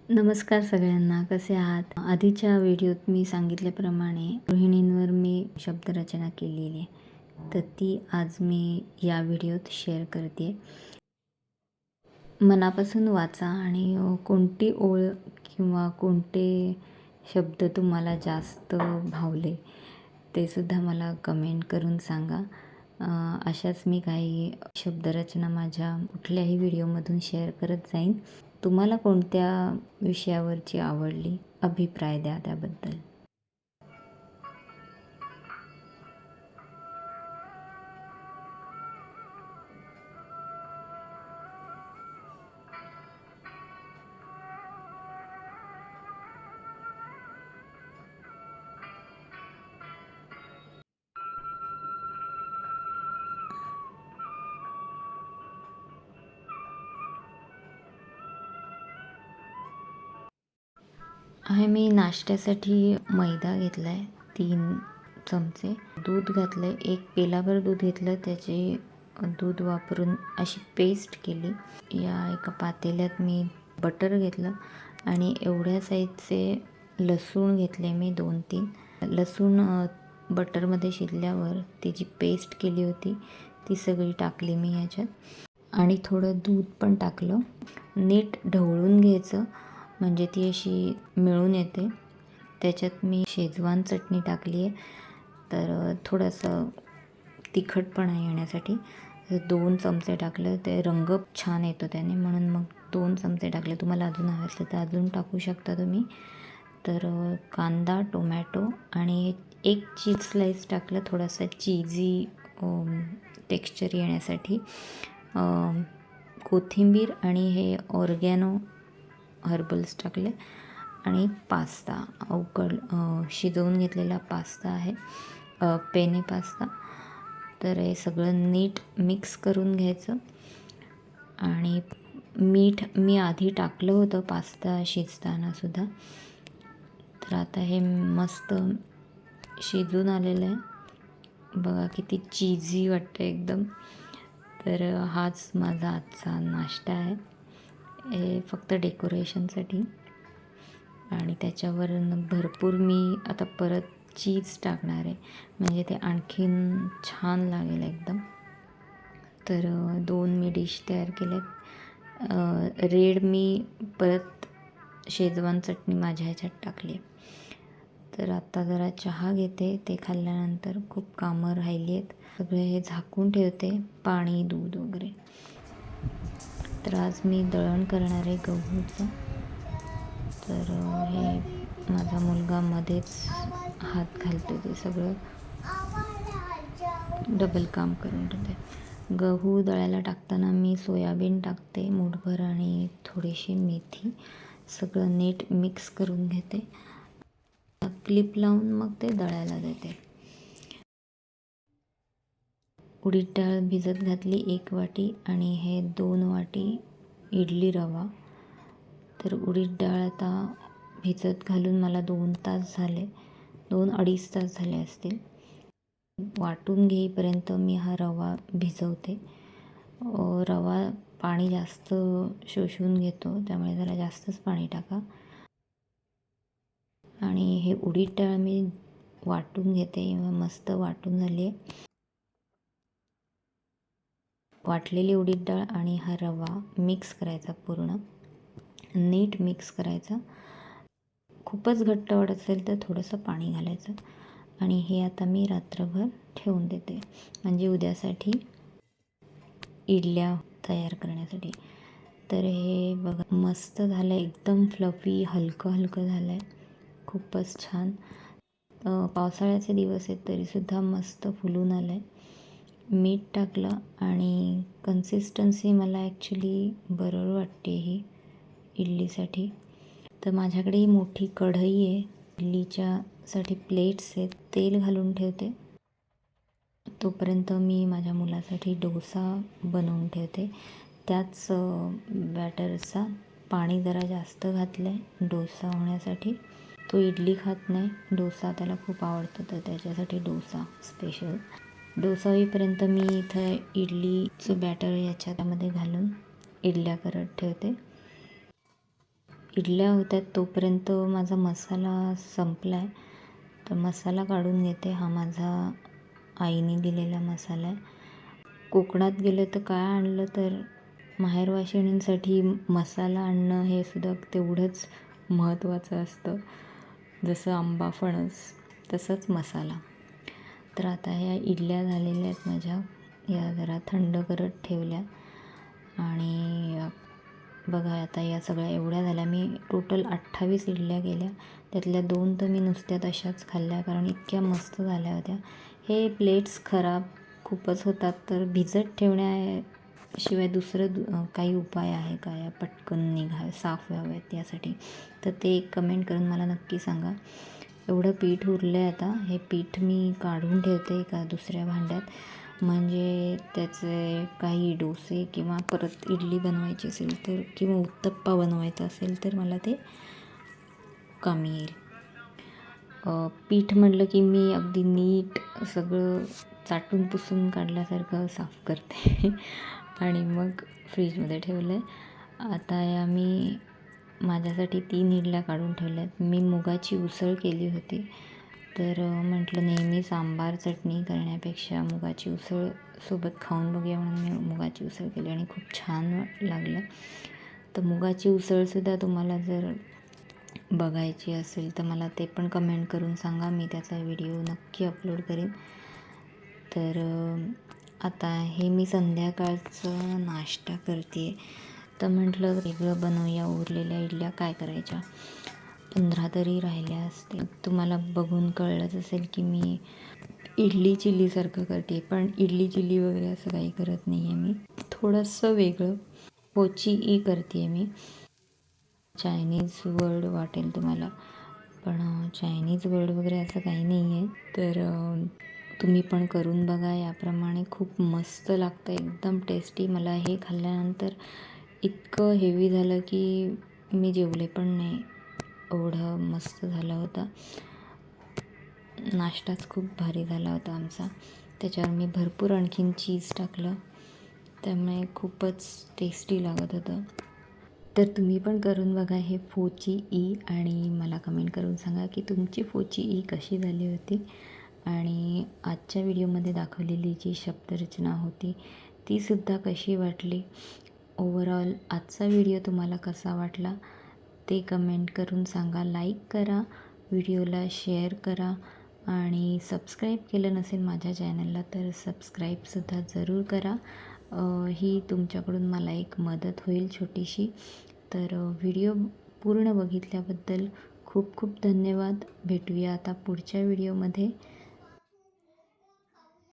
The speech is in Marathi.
नमस्कार सगळ्यांना, कसे आहात? आधीच्या व्हिडिओत मी सांगितल्याप्रमाणे गृहिणींवर मी शब्दरचना केलेली आहे, तर ती आज मी या व्हिडिओत शेअर करते. मनापासून वाचा आणि कोणती ओळ किंवा कोणते शब्द तुम्हाला जास्त भावले ते सुद्धा मला कमेंट करून सांगा. अशाच मी काही शब्दरचना माझ्या कुठल्याही व्हिडिओमधून शेअर करत जाईन. तुम्हाला कोणत्या विषयावरची आवडली, अभिप्राय द्या त्याबद्दल. मी नाश्त्यासाठी मैदा घेतला आहे 3 चमचे, दूध घातलं आहे, 1 पेलाभर दूध घेतलं, त्याचे दूध वापरून अशी पेस्ट केली. या एका पातेल्यात मी बटर घेतलं आणि एवढ्या साईजचे लसूण घेतले मी 2-3. लसूण बटरमध्ये शिजल्यावर त्याची पेस्ट केली होती ती सगळी टाकली मी ह्याच्यात आणि थोडं दूध पण टाकलं. नीट ढवळून घ्यायचं म्हणजे ती अशी मिळून येते. त्याच्यात मी शेजवान चटणी टाकली आहे, तर थोडंसं तिखटपणा येण्यासाठी 2 चमचे टाकलं. ते रंग छान येतो त्याने, म्हणून मग 2 चमचे टाकले. तुम्हाला अजून हवं असलं तर अजून टाकू शकता तुम्ही. तर कांदा, टोमॅटो आणि 1 चीज स्लाईस टाकलं, थोडासा चीझी टेक्स्चर येण्यासाठी. कोथिंबीर आणि हे ऑर्गॅनो हर्बल्स टाकले आणि पास्ता शिजवून घेतलेला पास्ता आहे, पेने पास्ता. तर हे सगळं नीट मिक्स करून घ्यायचं आणि मीठ मी आधी टाकलं होतं पास्ता शिजताना सुद्धा. तर आता हे मस्त शिजून आलेलं आहे बघा, किती चीझी वाटतं एकदम. तर हाच माझा आजचा नाश्ता आहे. हे फक्त डेकोरेशनसाठी आणि त्याच्यावर भरपूर मी आता परत चीज टाकणार आहे, म्हणजे ते आणखीन छान लागेल एकदम. तर 2 मी डिश तयार केल्यात. रेड मी परत शेजवान चटणी माझ्या ह्याच्यात टाकली आहे. तर आता जरा चहा घेते, ते खाल्ल्यानंतर खूप कामं राहिली आहेत. सगळे हे झाकून ठेवते, पाणी, दूध वगैरे. तर आज मी दळण करणार आहे गहूचं. तर हे माझा मुलगा मध्येच हात घालतो, ते सगळं डबल काम करून ठेवते. गहू दळायला टाकताना मी सोयाबीन टाकते मूठभर आणि थोडीशी मेथी. सगळं नीट मिक्स करून घेते, क्लिप लावून मग ते दळायला देते. उडीद डाळ भिजत घातली 1 वाटी आणि हे 2 वाटी इडली रवा. तर उडीद डाळ आता भिजत घालून मला 2 तास झाले, 2-2.5 तास झाले असतील. वाटून घेईपर्यंत मी हा रवा भिजवते. रवा पाणी जास्त शोषून घेतो, त्यामुळे जरा जास्तच पाणी टाका. आणि हे उडीद डाळ मी वाटून घेते, मस्त वाटून झाली आहे. वाटलेली उडीद डाळ आणि हा रवा मिक्स करायचा, पूर्ण नीट मिक्स करायचा. खूपच घट्ट वाटत असेल तर थोडंसं पाणी घालायचं आणि हे आता मी रात्रभर ठेवून देते, म्हणजे उद्यासाठी इडल्या तयार करण्यासाठी. तर हे बघा मस्त झालं आहे, एकदम फ्लफी, हलकं हलकं झालं आहे, खूपच छान. पावसाळ्याचे दिवस आहेत तरीसुद्धा मस्त फुलून आलं आहे. मीठ टाकलं आणि कन्सिस्टन्सी मला ॲक्च्युली बरोबर वाटते ही इडलीसाठी. तर माझ्याकडे ही मोठी कढई आहे, इडलीच्यासाठी प्लेट्स आहेत, तेल घालून ठेवते. तोपर्यंत मी माझ्या मुलासाठी डोसा बनवून ठेवते. त्याच बॅटरचा पाणी जरा जास्त घातलं आहे डोसा होण्यासाठी. तो इडली खात नाही, डोसा त्याला खूप आवडतं, तर त्याच्यासाठी डोसा स्पेशल. डोसा होईपर्यंत मी इथं इडलीचं बॅटर याच्यामध्ये घालून इडल्या करत ठेवते. इडल्या होत्या तोपर्यंत माझा मसाला संपला आहे. तर मसाला काढून घेते. हा माझा आईने दिलेला मसाला आहे. कोकणात गेलं तर काय आणलं तर माहेरवाशिणींसाठी मसाला आणणं हे सुद्धा तेवढंच महत्त्वाचं असतं. जसं आंबा फणस तसंच मसाला. तर आता ह्या इडल्या झालेल्या आहेत माझ्या. या जरा थंड करत ठेवल्या आणि बघा आता या सगळ्या एवढ्या झाल्या. मी टोटल 28 इडल्या केल्या. त्यातल्या 2 तर मी नुसत्या तशाच खाल्ल्या कारण इतक्या मस्त झाल्या होत्या. हे प्लेट्स खराब खूपच होतात तर भिजत ठेवण्याशिवाय दुसरं काही उपाय आहे का या पटकन साफ व्हाव्यात यासाठी? तर ते एक कमेंट करून मला नक्की सांगा. एवढं पीठ उरलं आहे आता. हे पीठ मी काढून ठेवते एका दुसऱ्या भांड्यात, म्हणजे त्याचे काही डोसे किंवा परत इडली बनवायची असेल तर किंवा उत्तप्पा बनवायचा असेल तर मला ते कामी येईल. पीठ म्हटलं की मी अगदी नीट सगळं चाटून पुसून काढल्यासारखं साफ करते आणि मग फ्रीजमध्ये ठेवलं आहे. आता या मी माझ्यासाठी 3 इडल्या काढून ठेवल्या आहेत. मी मुगाची उसळ केली होती. तर म्हटलं नेहमी सांबार चटणी करण्यापेक्षा मुगाची उसळ सोबत खाऊन बघूया म्हणून मी मुगाची उसळ केली आणि खूप छान लागलं. तर मुगाची उसळसुद्धा तुम्हाला जर बघायची असेल तर मला ते पण कमेंट करून सांगा. मी त्याचा व्हिडिओ नक्की अपलोड करेन. तर आता हे मी संध्याकाळचं नाश्ता करते आहे. तर म्हटलं वेगळं बनवूया. उरलेल्या इडल्या काय करायच्या, 15 तरी राहिल्या असतील. तुम्हाला बघून कळलंच असेल की मी इडली चिल्लीसारखं करते, पण इडली चिल्ली वगैरे असं काही करत नाही आहे मी. थोडंसं वेगळं पोची ई करते आहे मी. चायनीज वर्ड वाटेल तुम्हाला, पण चायनीज वर्ड वगैरे असं काही नाही आहे. तर तुम्ही पण करून बघा याप्रमाणे. खूप मस्त लागतं, एकदम टेस्टी. मला हे खाल्ल्यानंतर इतकं हेवी झालं की मी जेवले पण नाही, एवढं मस्त झालं होतं. नाश्ताच खूप भारी झाला होता आमचा. त्याच्यावर मी भरपूर आणखीन चीज टाकलं, त्यामुळे खूपच टेस्टी लागत होतं. तर तुम्ही पण करून बघा हे फोची ई आणि मला कमेंट करून सांगा की तुमची फोची ई कशी झाली होती. आणि आजच्या व्हिडिओमध्ये दाखवलेली जी शब्दरचना होती तीसुद्धा कशी वाटली. ओव्हरऑल आजचा व्हिडिओ तुम्हाला कसा वाटला ते कमेंट करून सांगा. लाईक करा, व्हिडिओला शेअर करा आणि सबस्क्राईब केलं नसेल माझ्या चॅनलला तर सबस्क्राईबसुद्धा जरूर करा. ही तुमच्याकडून मला एक मदत होईल छोटीशी. तर व्हिडिओ पूर्ण बघितल्याबद्दल खूप खूप धन्यवाद. भेटूया आता पुढच्या व्हिडिओमध्ये.